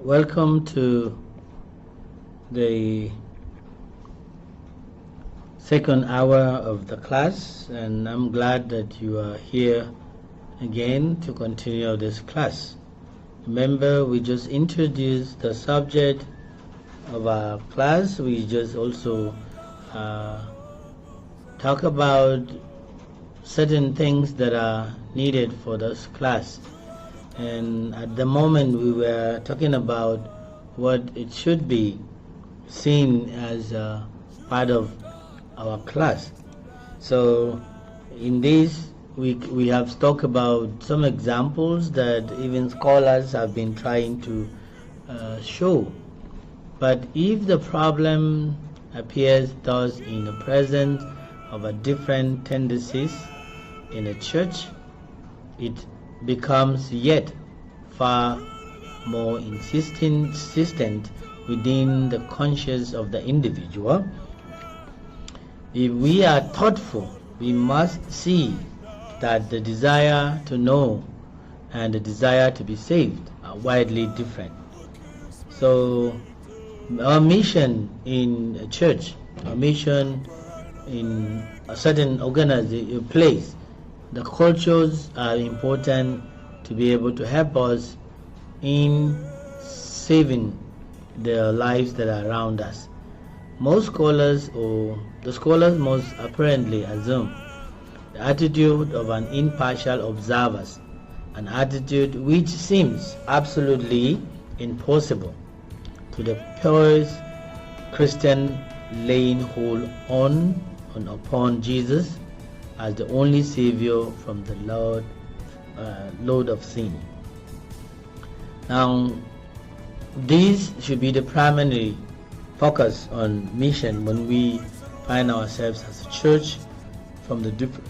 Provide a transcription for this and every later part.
Welcome to the second hour of the class, and I'm glad that you are here again to continue this class. Remember, we just introduced the subject of our class. We just also talk about certain things that are needed for this class. And at the moment we were talking about what it should be seen as a part of our class. So in this we have talked about some examples that even scholars have been trying to show. But if the problem appears thus in the presence of a different tendencies in a church, it becomes yet far more insistent within the conscience of the individual. If we are thoughtful, we must see that the desire to know and the desire to be saved are widely different. So our mission in a church, our mission in a certain organization, place, the cultures are important to be able to help us in saving the lives that are around us. Most scholars, or the scholars most apparently assume the attitude of an impartial observer, an attitude which seems absolutely impossible to the purest Christian laying hold on and upon Jesus as the only Savior from the load of sin. Now, this should be the primary focus on mission when we find ourselves as a church, from the different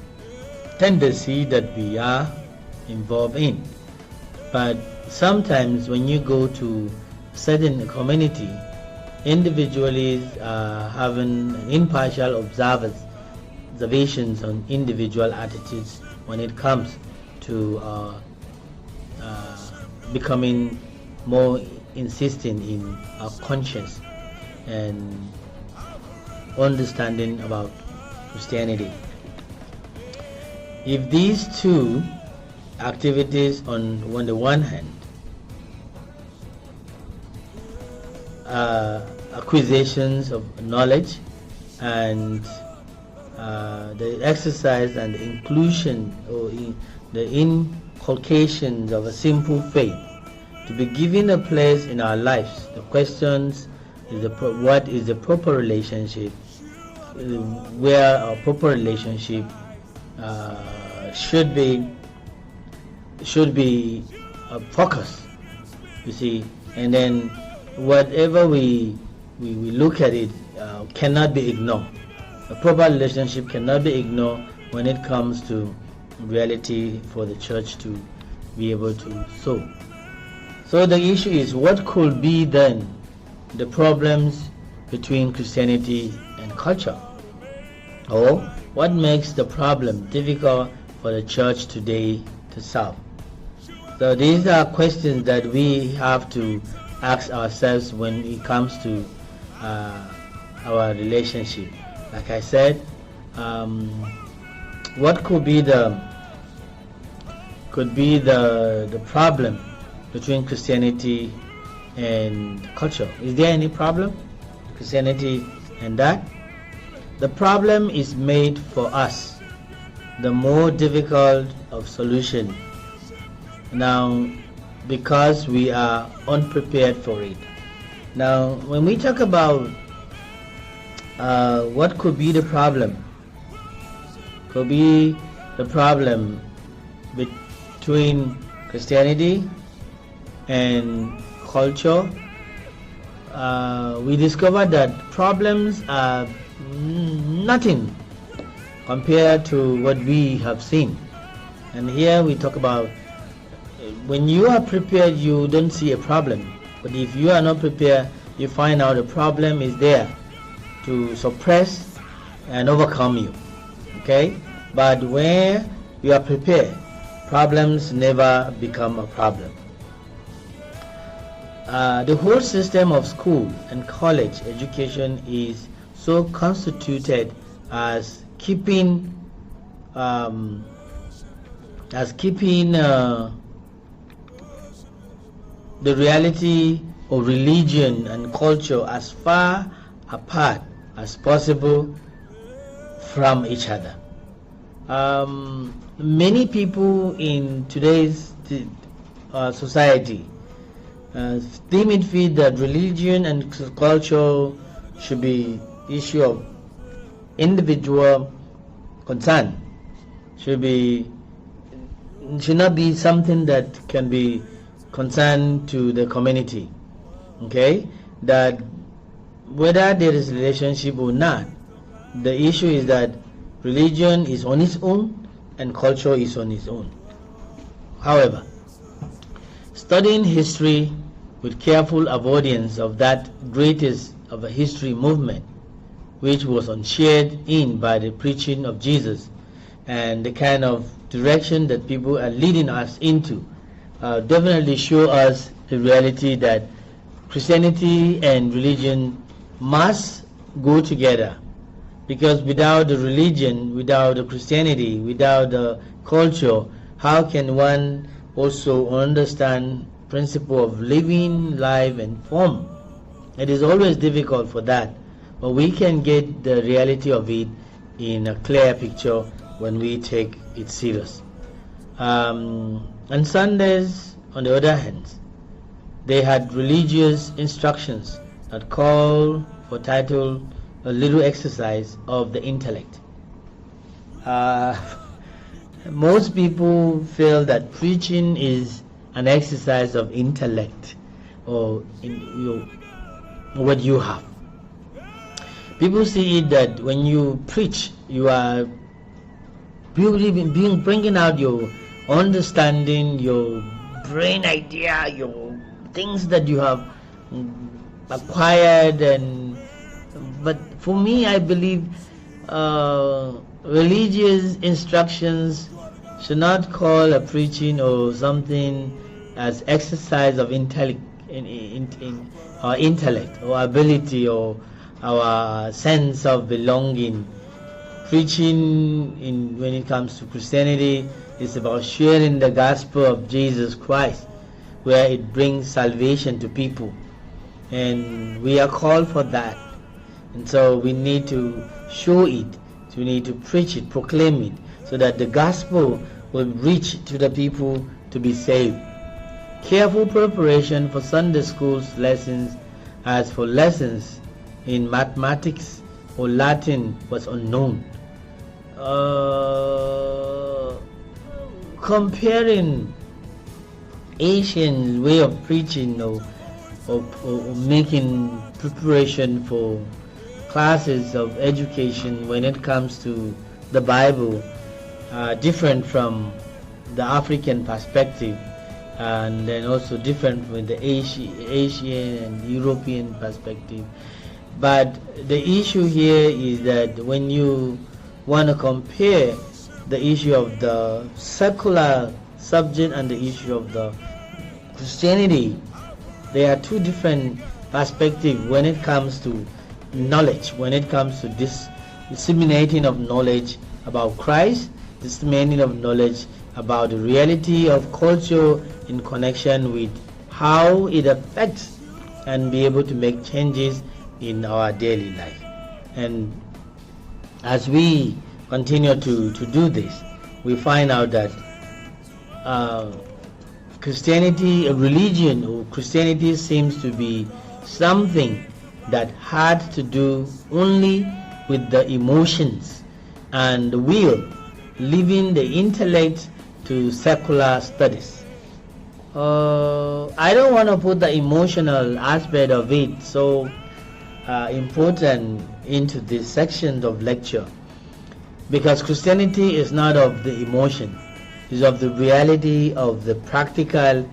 tendency that we are involved in. But sometimes when you go to certain community, individuals are having impartial observations on individual attitudes when it comes to becoming more insistent in our conscience and understanding about Christianity. If these two activities on the one hand acquisitions of knowledge and the exercise and the inclusion or the inculcation of a simple faith to be given a place in our lives, the questions is what is the proper relationship, where our proper relationship should be a focus, you see, and then whatever we look at it cannot be ignored. A proper relationship cannot be ignored when it comes to reality for the church to be able to sow. So the issue is, what could be then the problems between Christianity and culture? Or what makes the problem difficult for the church today to solve? So these are questions that we have to ask ourselves when it comes to our relationship. Like I said, what could be the problem between Christianity and culture? Is there any problem, Christianity and that? The problem is made for us the more difficult of solution now, because we are unprepared for it. Now, when we talk about what could be the problem, could be the problem between Christianity and culture, we discovered that problems are nothing compared to what we have seen. And here we talk about, when you are prepared, you don't see a problem. But if you are not prepared, you find out the problem is there to suppress and overcome you. Okay? But where you are prepared, problems never become a problem. The whole system of school and college education is so constituted as keeping the reality of religion and culture as far apart as possible from each other. Many people in today's society deem it fit that religion and culture should be issue of individual concern, should not be something that can be concerned to the community. Okay, that whether there is relationship or not, the issue is that religion is on its own and culture is on its own. However, studying history with careful avoidance of that greatest of a history movement, which was unshared in by the preaching of Jesus and the kind of direction that people are leading us into, definitely show us the reality that Christianity and religion must go together, because without the religion, without the Christianity, without the culture, how can one also understand principle of living life and form? It is always difficult for that, but we can get the reality of it in a clear picture when we take it serious. And Sundays, on the other hand, they had religious instructions that call for title a little exercise of the intellect. Most people feel that preaching is an exercise of intellect, or what you have. People see it that when you preach, you are bringing out your understanding, your brain idea, your things that you have acquired. But for me, I believe religious instructions should not call a preaching or something as exercise of intellect, in our intellect or ability or our sense of belonging. Preaching, when it comes to Christianity, is about sharing the gospel of Jesus Christ, where it brings salvation to people, and we are called for that. And so we need to show it, we need to preach it, proclaim it, so that the gospel will reach to the people to be saved. Careful preparation for Sunday school's lessons, as for lessons in mathematics or Latin, was unknown. Comparing Asian way of preaching or making preparation for classes of education when it comes to the Bible, different from the African perspective, and then also different from the Asian and European perspective. But the issue here is that when you want to compare the issue of the secular subject and the issue of the Christianity, there are two different perspectives when it comes to knowledge, when it comes to this disseminating of knowledge about Christ, disseminating of knowledge about the reality of culture in connection with how it affects and be able to make changes in our daily life. And as we continue to do this, we find out that Christianity, a religion, or Christianity seems to be something that had to do only with the emotions and the will, leaving the intellect to secular studies. I don't want to put the emotional aspect of it so important into this section of lecture, because Christianity is not of the emotion, it's of the reality of the practical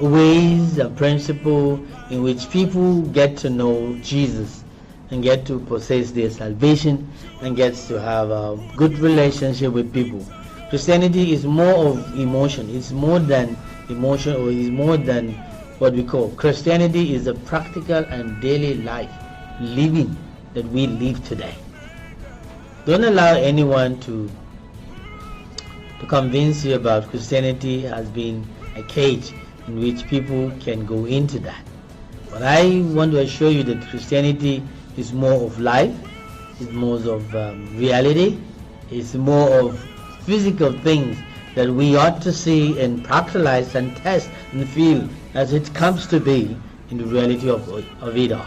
ways and principle in which people get to know Jesus and get to possess their salvation and gets to have a good relationship with people. Christianity is more of emotion. It's more than emotion, or is more than what we call. Christianity is a practical and daily life living that we live today. Don't allow anyone to convince you about Christianity has been a cage in which people can go into that. But I want to assure you that Christianity is more of life, it's more of reality, it's more of physical things that we ought to see and practicalize and test and feel as it comes to be in the reality of it all.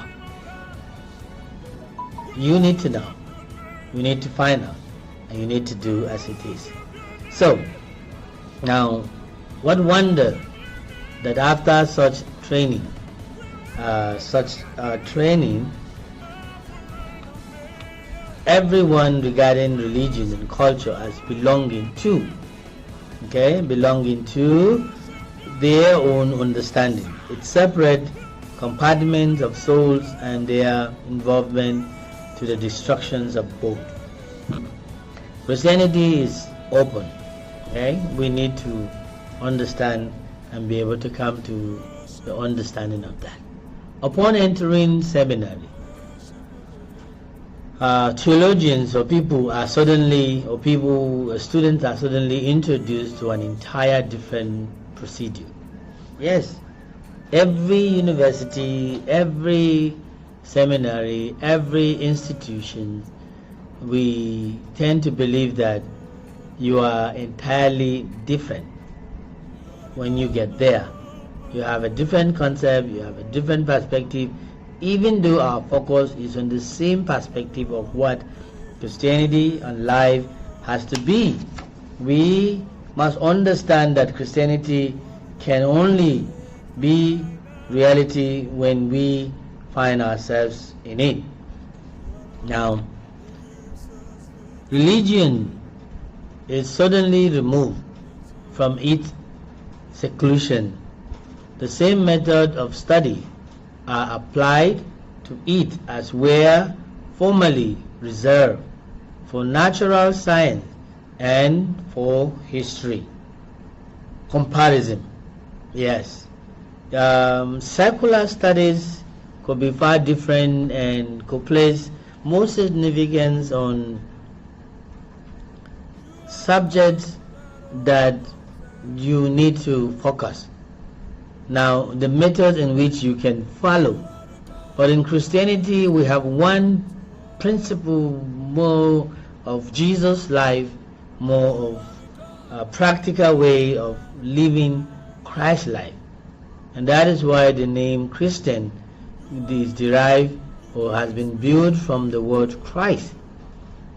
You need to know, you need to find out, and you need to do as it is. So, now, what wonder that after such training, everyone regarding religion and culture as belonging to their own understanding. It's separate compartments of souls and their involvement to the destructions of both. Christianity is open. We need to understand and be able to come to the understanding of that. Upon entering seminary, theologians or students are suddenly introduced to an entire different procedure. Yes, every university, every seminary, every institution, we tend to believe that you are entirely different when you get there. You have a different concept, you have a different perspective, even though our focus is on the same perspective of what Christianity and life has to be. We must understand that Christianity can only be reality when we find ourselves in it. Now, religion is suddenly removed from its seclusion. The same method of study are applied to it as were formerly reserved for natural science and for history. Comparison. Yes. Secular studies could be far different and could place more significance on subjects that you need to focus. Now, the methods in which you can follow. But in Christianity, we have one principle more of Jesus' life, more of a practical way of living Christ's life. And that is why the name Christian is derived or has been built from the word Christ.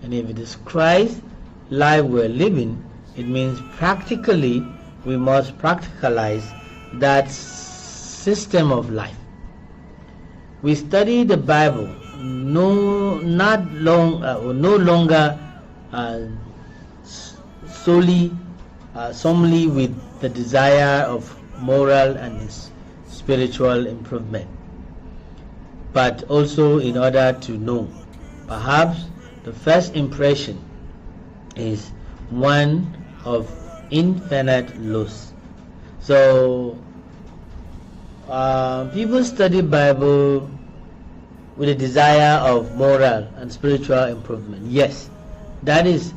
And if it is Christ's life we're living, it means practically we must practicalize that system of life. We study the Bible no longer solely with the desire of moral and spiritual improvement, but also in order to know. Perhaps the first impression is one of infinite loss. So people study Bible with a desire of moral and spiritual improvement. Yes, that is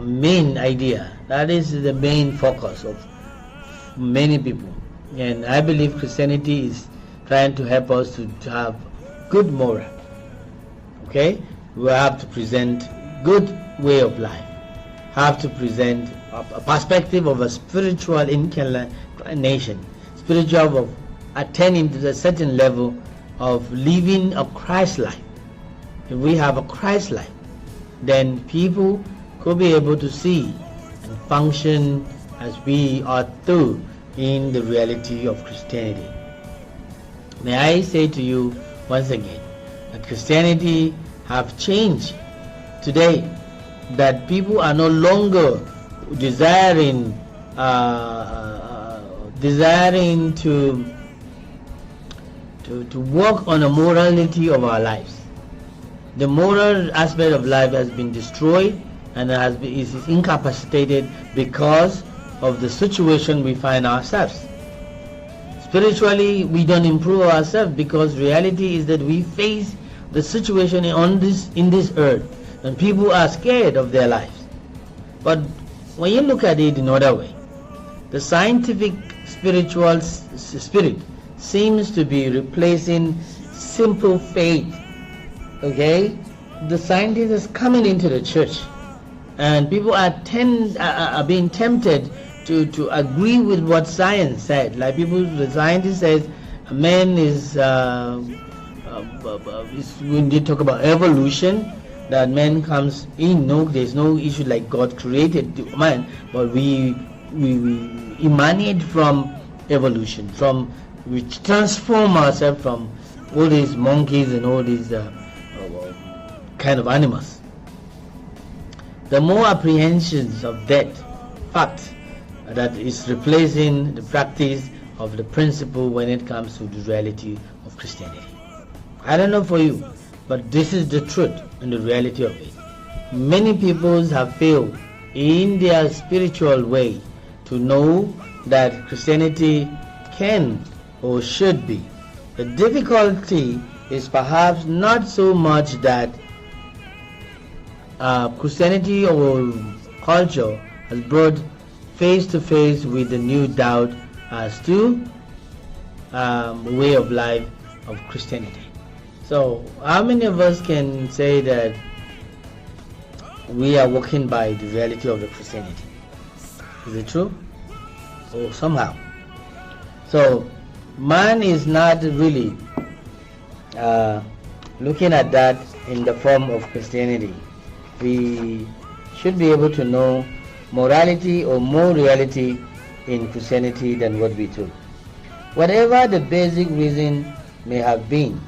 main idea. That is the main focus of many people. And I believe Christianity is trying to help us to have good moral. Okay? We have to present good way of life. Have to present a perspective of a spiritual inclination, spiritual of attaining to a certain level of living a Christ life. If we have a Christ life, then people could be able to see and function as we ought to in the reality of Christianity. May I say to you once again that Christianity have changed today, that people are no longer desiring to work on the morality of our lives. The moral aspect of life has been destroyed and is incapacitated because of the situation we find ourselves. Spiritually, we don't improve ourselves, because reality is that we face the situation in this earth, and people are scared of their lives. But when you look at it in another way, the scientific spiritual spirit seems to be replacing simple faith. Okay, the scientists is coming into the church, and people are being tempted to agree with what science said. Like the scientist says, man is when they talk about evolution, that man comes in. No, there's no issue like God created man, but we emanate from evolution, from which transform ourselves from all these monkeys and all these kind of animals. The more apprehensions of that fact that is replacing the practice of the principle when it comes to the reality of Christianity. I don't know for you, but this is the truth and the reality of it. Many people have failed in their spiritual way to know that Christianity can or should be. The difficulty is perhaps not so much that Christianity or culture has brought face to face with the new doubt as to way of life of Christianity. So how many of us can say that we are walking by the reality of the Christianity? Is it true? Or somehow? So man is not really looking at that in the form of Christianity. We should be able to know morality or more reality in Christianity than what we do. Whatever the basic reason may have been,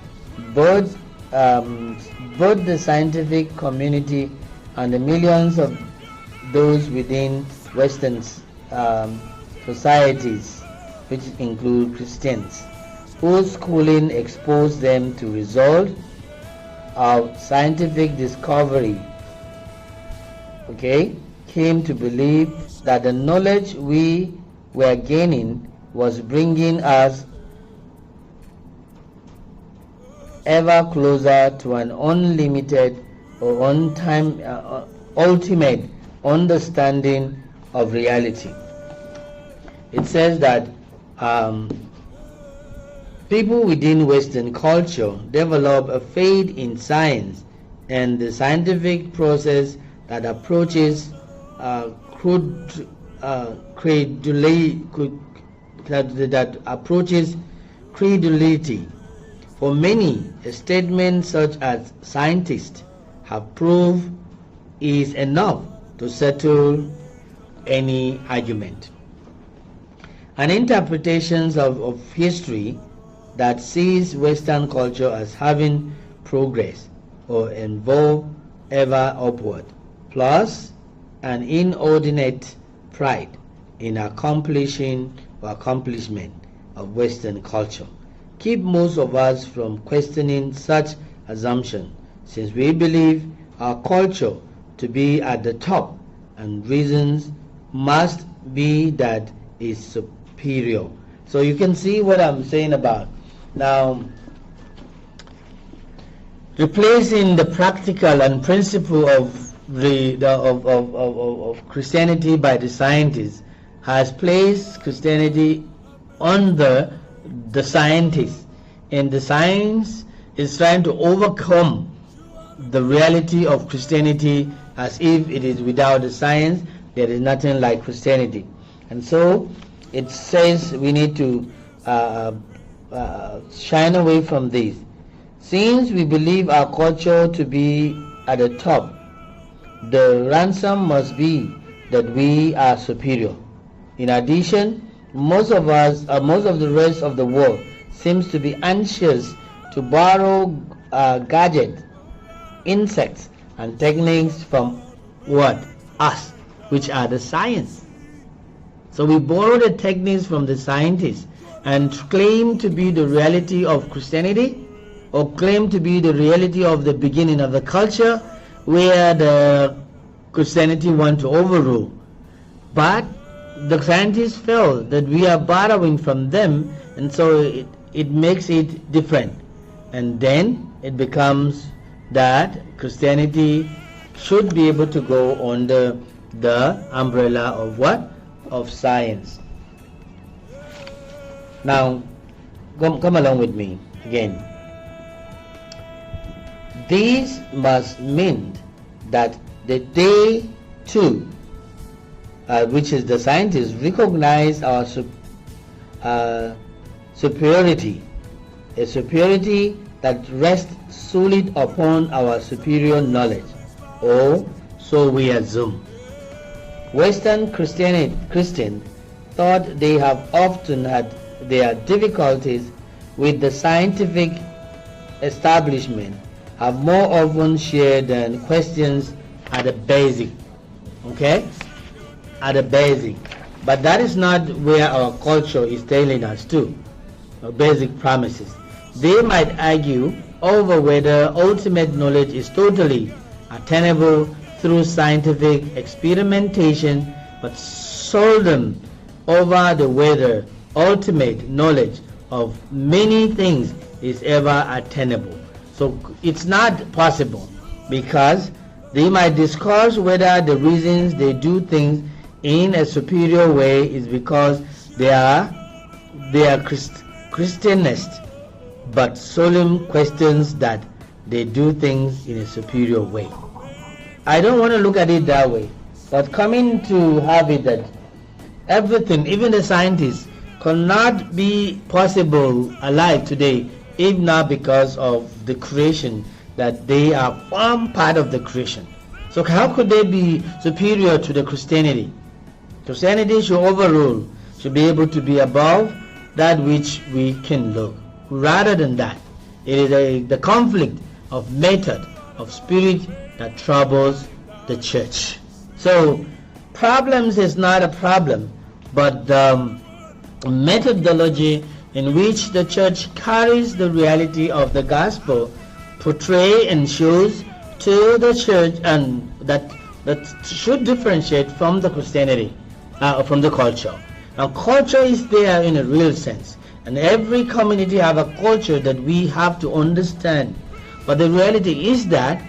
both the scientific community and the millions of those within Western societies, which include Christians, whose schooling exposed them to results of scientific discovery, came to believe that the knowledge we were gaining was bringing us ever closer to an unlimited or ultimate understanding of reality. It says that people within Western culture develop a faith in science and the scientific process that approaches credulity. For many, a statement such as "scientists have proved" is enough to settle any argument. An interpretation of history that sees Western culture as having progress or evolve ever upward, plus an inordinate pride in accomplishment of Western culture, keep most of us from questioning such assumption, since we believe our culture to be at the top, and reasons must be that it's superior. So you can see what I'm saying about now. Replacing the practical and principle of Christianity by the scientists has placed Christianity under the scientists, and the science is trying to overcome the reality of Christianity as if it is without the science there is nothing like Christianity. And so it says we need to shine away from this. Since we believe our culture to be at the top, the ransom must be that we are superior. In addition, most of the rest of the world seems to be anxious to borrow gadgets, insects, and techniques from us, which are the science. So we borrow the techniques from the scientists and claim to be the reality of Christianity, or claim to be the reality of the beginning of the culture where the Christianity want to overrule. But the scientists feel that we are borrowing from them, and so it makes it different, and then it becomes that Christianity should be able to go under the umbrella of what? Of science. Now, come along with me again. This must mean that they too, which is the scientists, recognize our superiority, a superiority that rests solely upon our superior knowledge, or so we assume. Western Christians thought they have often had their difficulties with the scientific establishment have more often shared than questions at the basic. Okay? At the basic. But that is not where our culture is tailing us to. Basic promises. They might argue over whether ultimate knowledge is totally attainable through scientific experimentation, but seldom over the whether ultimate knowledge of many things is ever attainable. So it's not possible, because they might discuss whether the reasons they do things in a superior way is because they are Christianists, but solemn questions that they do things in a superior way. I don't want to look at it that way, but coming to have it that everything, even the scientists, cannot be possible alive today if not because of the creation, that they are one part of the creation. So how could they be superior to the Christianity? Christianity should overrule, should be able to be above that which we can look. Rather than that, it is the conflict of method, of spirit that troubles the church. So problems is not a problem, but the methodology in which the church carries the reality of the gospel, portray and shows to the church, and that should differentiate from the Christianity, from the culture. Now, culture is there in a real sense, and every community have a culture that we have to understand. But the reality is that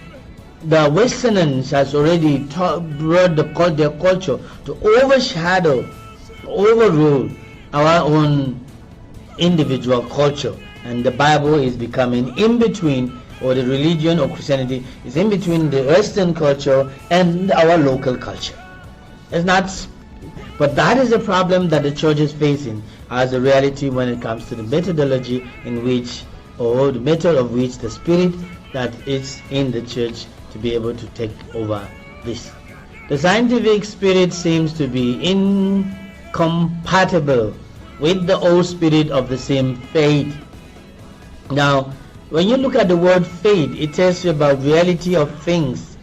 the Westerners has already brought their culture to overshadow, overrule our own individual culture, and the Bible is becoming in between, or the religion or Christianity is in between the Western culture and our local culture. It's not, but that is a problem that the church is facing as a reality when it comes to the methodology in which, or the method of which, the spirit that is in the church to be able to take over this. The scientific spirit seems to be incompatible with the old spirit of the same faith. Now, when you look at the word faith, it tells you about reality of things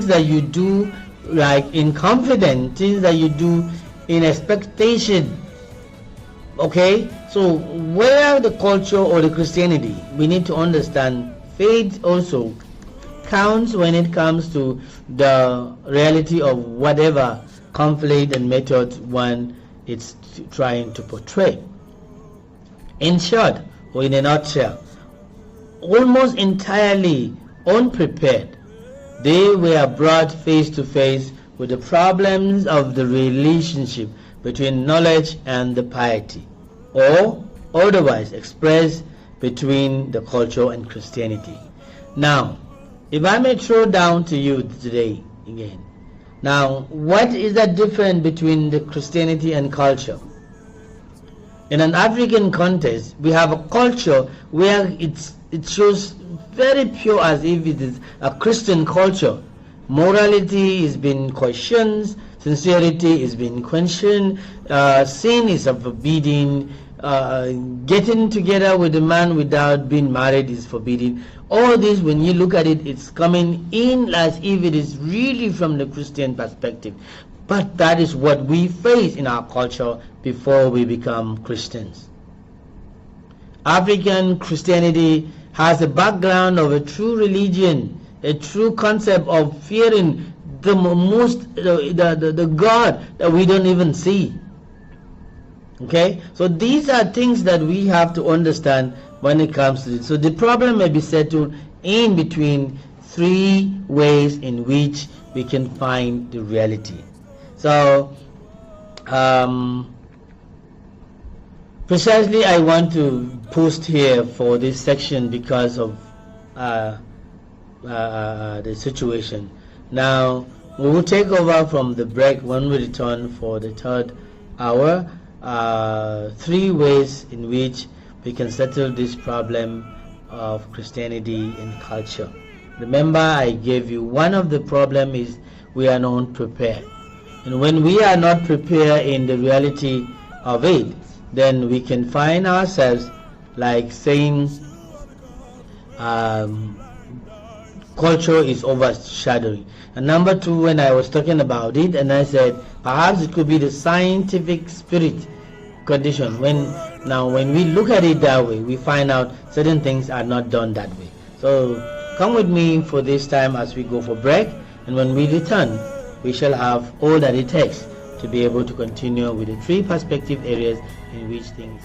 that you do like in confidence, things that you do in expectation. Okay, so where the culture or the Christianity, we need to understand faith also counts when it comes to the reality of whatever conflict and method one is trying to portray. In short, or in a nutshell, almost entirely unprepared, they were brought face to face with the problems of the relationship between knowledge and the piety, or otherwise expressed between the culture and Christianity. Now, if I may throw down to you today again, now what is the difference between the Christianity and culture? In an African context, we have a culture where it shows very pure as if it is a Christian culture. Morality is being questioned, sincerity is being questioned, sin is forbidden, getting together with a man without being married is forbidden. All this, when you look at it, it's coming in as if it is really from the Christian perspective. But that is what we face in our culture before we become Christians. African Christianity has a background of a true religion, a true concept of fearing the most the God that we don't even see. Okay, so these are things that we have to understand when it comes to it. So the problem may be settled in between three ways in which we can find the reality. So precisely I want to post here for this section because of the situation. Now we will take over from the break when we return for the third hour. Three ways in which we can settle this problem of Christianity and culture. Remember, I gave you one of the problem is we are not prepared, and when we are not prepared in the reality of it, then we can find ourselves like saying culture is overshadowing. And number two, when I was talking about it, and I said perhaps it could be the scientific spirit condition. When we look at it that way, we find out certain things are not done that way. So come with me for this time as we go for break, and when we return, we shall have all that it takes to be able to continue with the three perspective areas in which things